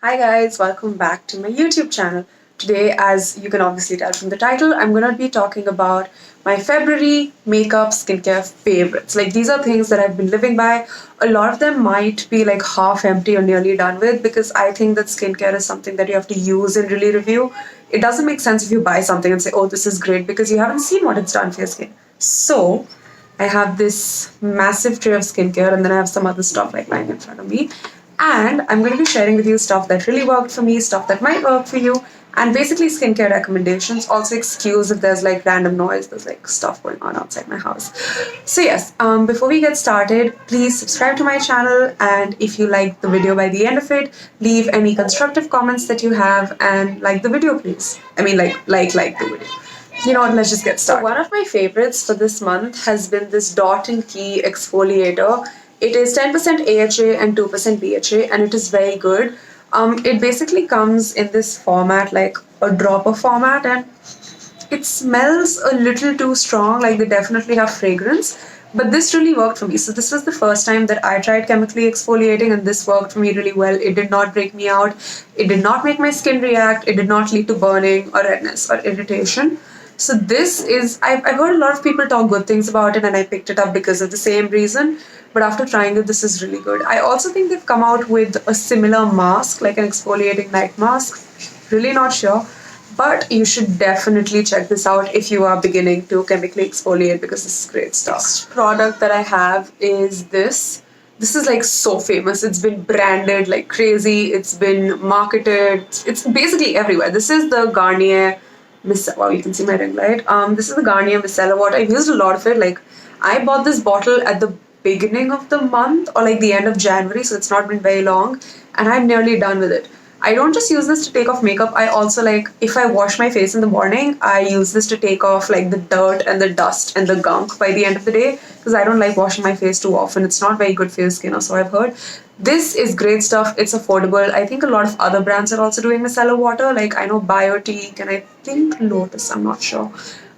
Hi guys, welcome back to my YouTube channel. Today, as you can obviously tell from the title, I'm gonna be talking about my February makeup skincare favorites. Like these are things that I've been living by. A lot of them might be like half empty or nearly done with because I think that skincare is something that you have to use and really review. It doesn't make sense if you buy something and say, oh, this is great because you haven't seen what it's done for your skin. So, I have this massive tray of skincare and then I have some other stuff like lying in front of me. And I'm going to be sharing with you stuff that really worked for me, stuff that might work for you, and basically skincare recommendations. Also, excuse if there's like random noise, there's like stuff going on outside my house. So, yes, before we get started, please subscribe to my channel. And if you like the video by the end of it, leave any constructive comments that you have and like the video, please. I mean, like the video. You know what, let's just get started. So one of my favorites for this month has been this Dot&Key exfoliator. It is 10% AHA and 2% BHA and it is very good. It basically comes in this format like a dropper format and it smells a little too strong, like they definitely have fragrance. But this really worked for me. So this was the first time that I tried chemically exfoliating and this worked for me really well. It did not break me out. It did not make my skin react. It did not lead to burning or redness or irritation. So this is, I've heard a lot of people talk good things about it and I picked it up because of the same reason. But after trying it, this is really good. I also think they've come out with a similar mask, like an exfoliating night mask. Really not sure. But you should definitely check this out if you are beginning to chemically exfoliate because this is great stuff. Next product that I have is this. This is like so famous. It's been branded like crazy. It's been marketed. It's basically everywhere. This is the Garnier Wow, you can see my ring light. This is the Garnier Micellar Water. I've used a lot of it. Like, I bought this bottle at the beginning of the month or like the end of January, so it's not been very long, and I'm nearly done with it. I don't just use this to take off makeup. I also like if I wash my face in the morning, I use this to take off like the dirt and the dust and the gunk by the end of the day because I don't like washing my face too often. It's not very good for your skin, or so I've heard. This is great stuff. It's affordable. I think a lot of other brands are also doing micellar water. Like I know Biotique and I think Lotus. I'm not sure.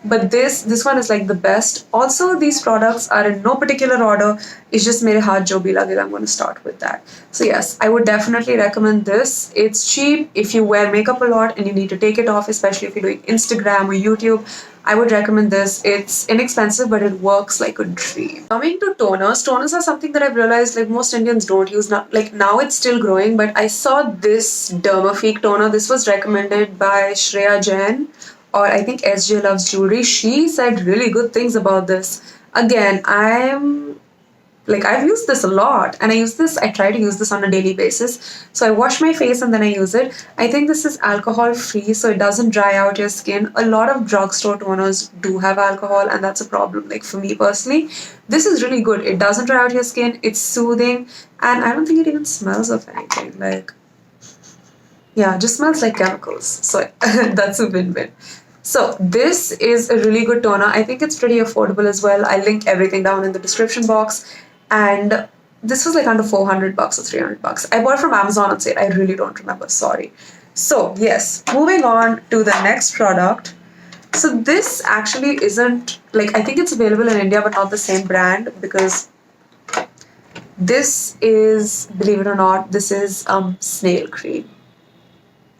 But this one is like the best. Also, these products are in no particular order. It's just mere haath jo bhi lagega. I'm going to start with that. So yes, I would definitely recommend this. It's cheap if you wear makeup a lot and you need to take it off, especially if you're doing Instagram or YouTube. I would recommend this. It's inexpensive, but it works like a dream. Coming to toners, toners are something that I've realized like most Indians don't use now. Like now it's still growing, but I saw this Dermafique toner. This was recommended by Shreya Jain, or I think SJ Loves Jewelry. She said really good things about this. Again, I've used this a lot and I try to use this on a daily basis. So I wash my face and then I use it. I think this is alcohol free, so it doesn't dry out your skin. A lot of drugstore toners do have alcohol and that's a problem, like for me personally. This is really good. It doesn't dry out your skin, it's soothing, and I don't think it even smells of anything. Like, yeah, it just smells like chemicals. So that's a win-win. So this is a really good toner. I think it's pretty affordable as well. I'll link everything down in the description box. And this was like under 400 bucks or 300 bucks. I bought it from Amazon on sale. I really don't remember. Sorry. So yes, moving on to the next product. So this actually isn't like, I think it's available in India, but not the same brand because this is, believe it or not, this is Snail Cream.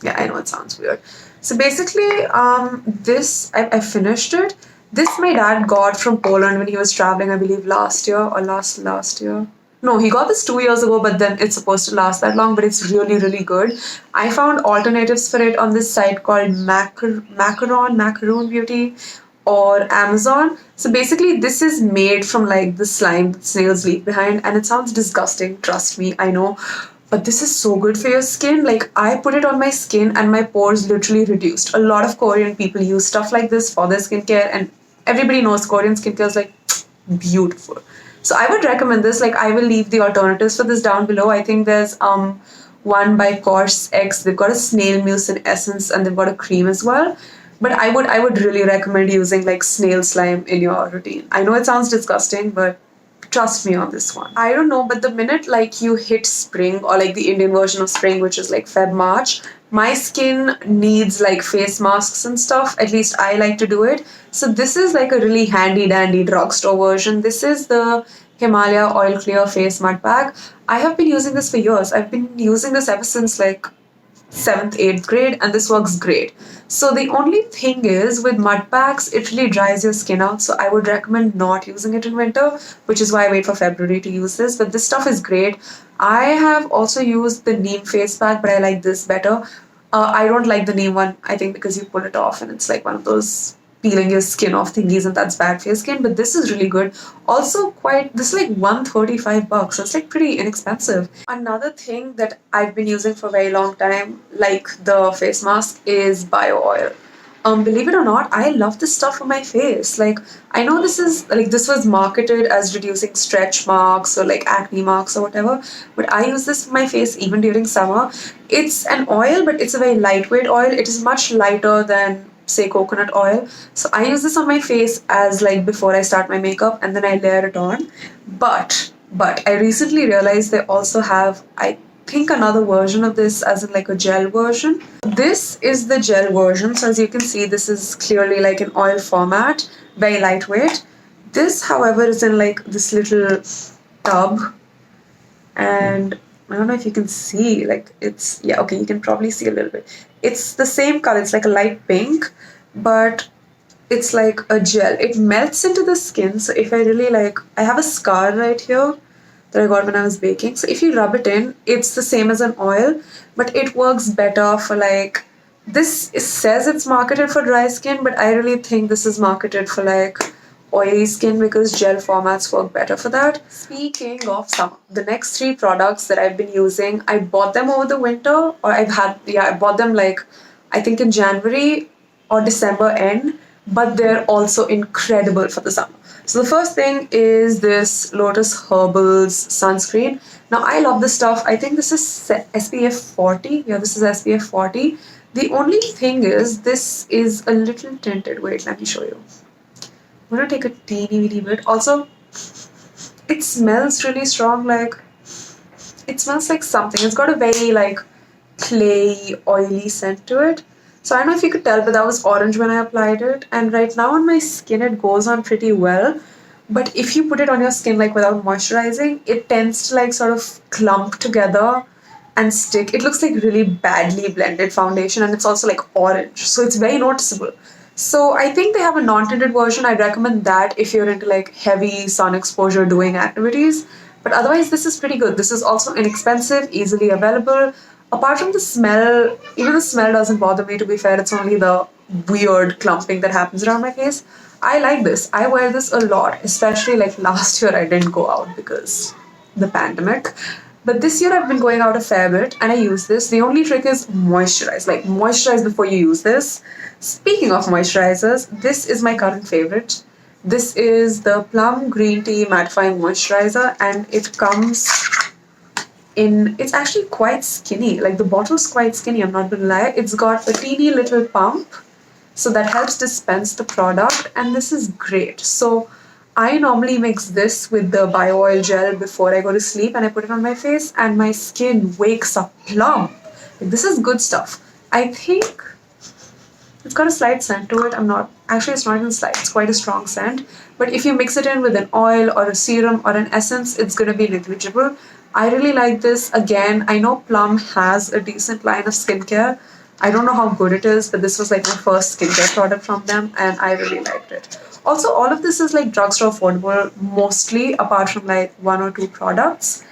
Yeah, I know it sounds weird. So basically, I finished it. This my dad got from Poland when he was traveling, I believe last year or last year. No, he got this 2 years ago, but then it's supposed to last that long, but it's really, really good. I found alternatives for it on this site called Macaroon Beauty or Amazon. So basically, this is made from like the slime that snails leave behind, and it sounds disgusting, trust me, I know. But this is so good for your skin. Like I put it on my skin and my pores literally reduced. A lot of Korean people use stuff like this for their skincare and everybody knows Korean skincare is like beautiful. So I would recommend this. Like I will leave the alternatives for this down below. I think there's one by Course X. They've got a snail mucin essence and they've got a cream as well. But I would really recommend using like snail slime in your routine. I know it sounds disgusting, but trust me on this one. I don't know, but the minute like you hit spring or like the Indian version of spring, which is like Feb March, my skin needs like face masks and stuff. At least I like to do it. So this is like a really handy dandy drugstore version. This is the Himalya Oil Clear Face Mud Pack. I have been using this for years. I've been using this ever since like 7th, 8th grade, and this works great. So the only thing is with mud packs, it really dries your skin out. So I would recommend not using it in winter, which is why I wait for February to use this. But this stuff is great. I have also used the neem face pack, but I like this better. I don't like the neem one, I think, because you pull it off and it's like one of those peeling your skin off thingies, and that's bad for your skin. But this is really good. Also, this is like $135, so it's like pretty inexpensive. Another thing that I've been using for a very long time, like the face mask, is bio oil. Believe it or not, I love this stuff for my face. Like, I know this was marketed as reducing stretch marks or like acne marks or whatever, but I use this for my face even during summer. It's an oil, but it's a very lightweight oil. It is much lighter than, say, coconut oil. So I use this on my face as like before I start my makeup, and then I layer it on. But I recently realized they also have, I think, another version of this, as in like a gel version. This is the gel version. So as you can see, this is clearly like an oil format, very lightweight. This, however, is in like this little tub, and I don't know if you can see, like yeah, okay, you can probably see a little bit. It's the same color, it's like a light pink, but it's like a gel. It melts into the skin. So if I have a scar right here that I got when I was baking. So if you rub it in, it's the same as an oil, but it works better for like, it says it's marketed for dry skin, but I really think this is marketed for like oily skin, because gel formats work better for that. Speaking of summer, the next 3 products that I've been using, I bought them over the winter, or I bought them like, I think in January or December end, but they're also incredible for the summer. So the first thing is this Lotus Herbals sunscreen. Now I love this stuff. I think this is SPF 40. Yeah, this is SPF 40. The only thing is this is a little tinted. Wait, let me show you. I'm gonna take a teeny bit. Also, it smells really strong. Like, it smells like something. It's got a very like clay, oily scent to it. So I don't know if you could tell, but that was orange when I applied it. And right now on my skin, it goes on pretty well. But if you put it on your skin like without moisturizing, it tends to like sort of clump together and stick. It looks like really badly blended foundation, and it's also like orange. So it's very noticeable. So I think they have a non-tinted version. I'd recommend that if you're into like heavy sun exposure doing activities. But otherwise, this is pretty good. This is also inexpensive, easily available. Apart from the smell, even the smell doesn't bother me, to be fair. It's only the weird clumping that happens around my face. I like this. I wear this a lot, especially like last year I didn't go out because the pandemic. But this year I've been going out a fair bit and I use this. The only trick is moisturize. Like, moisturize before you use this. Speaking of moisturizers, this is my current favorite. This is the Plum Green Tea Mattifying Moisturizer, and it comes it's actually quite skinny. Like, the bottle's quite skinny, I'm not gonna lie. It's got a teeny little pump, so that helps dispense the product, and this is great. So I normally mix this with the bio oil gel before I go to sleep, and I put it on my face, and my skin wakes up plump. Like, this is good stuff. I think it's got a slight scent to it. It's not even slight, it's quite a strong scent. But if you mix it in with an oil or a serum or an essence, it's gonna be negligible. I really like this. Again, I know Plum has a decent line of skincare. I don't know how good it is, but this was like my first skincare product from them, and I really liked it. Also, all of this is like drugstore affordable, mostly, apart from like 1 or 2 products.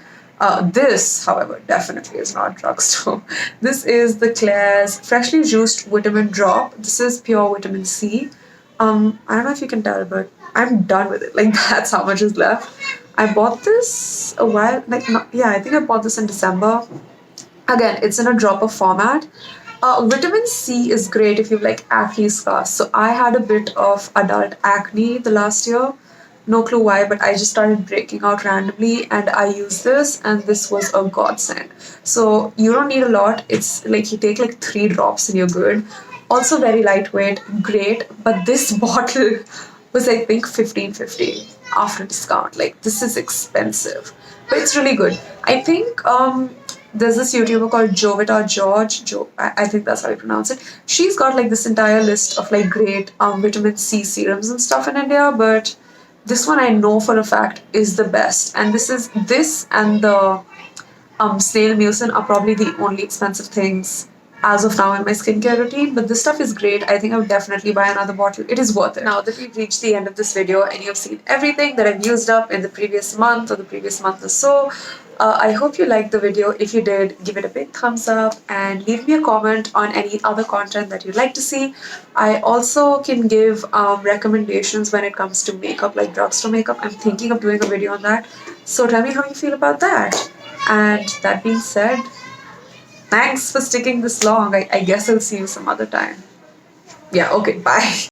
This, however, definitely is not drugstore. This is the Klairs Freshly Juiced Vitamin Drop. This is pure vitamin C. I don't know if you can tell, but I'm done with it. Like, that's how much is left. I bought this a while, I think I bought this in December. Again, it's in a dropper format. Vitamin C is great if you have like acne scars. So I had a bit of adult acne the last year. No clue why, but I just started breaking out randomly, and I used this, and this was a godsend. So you don't need a lot. It's like you take like 3 drops and you're good. Also very lightweight, great. But this bottle was, I think, $15.50 after discount. Like, this is expensive, but it's really good. I think there's this YouTuber called Jovita George. I think that's how you pronounce it. She's got like this entire list of like great vitamin C serums and stuff in India, but this one I know for a fact is the best. And this and the Snail mucin are probably the only expensive things as of now in my skincare routine, but this stuff is great. I think I would definitely buy another bottle. It is worth it. Now that we've reached the end of this video and you've seen everything that I've used up in the previous month or the previous month or so, I hope you liked the video. If you did, give it a big thumbs up and leave me a comment on any other content that you'd like to see. I also can give recommendations when it comes to makeup, like drugstore makeup. I'm thinking of doing a video on that. So tell me how you feel about that. And that being said, thanks for sticking this long. I guess I'll see you some other time. Yeah, okay, bye.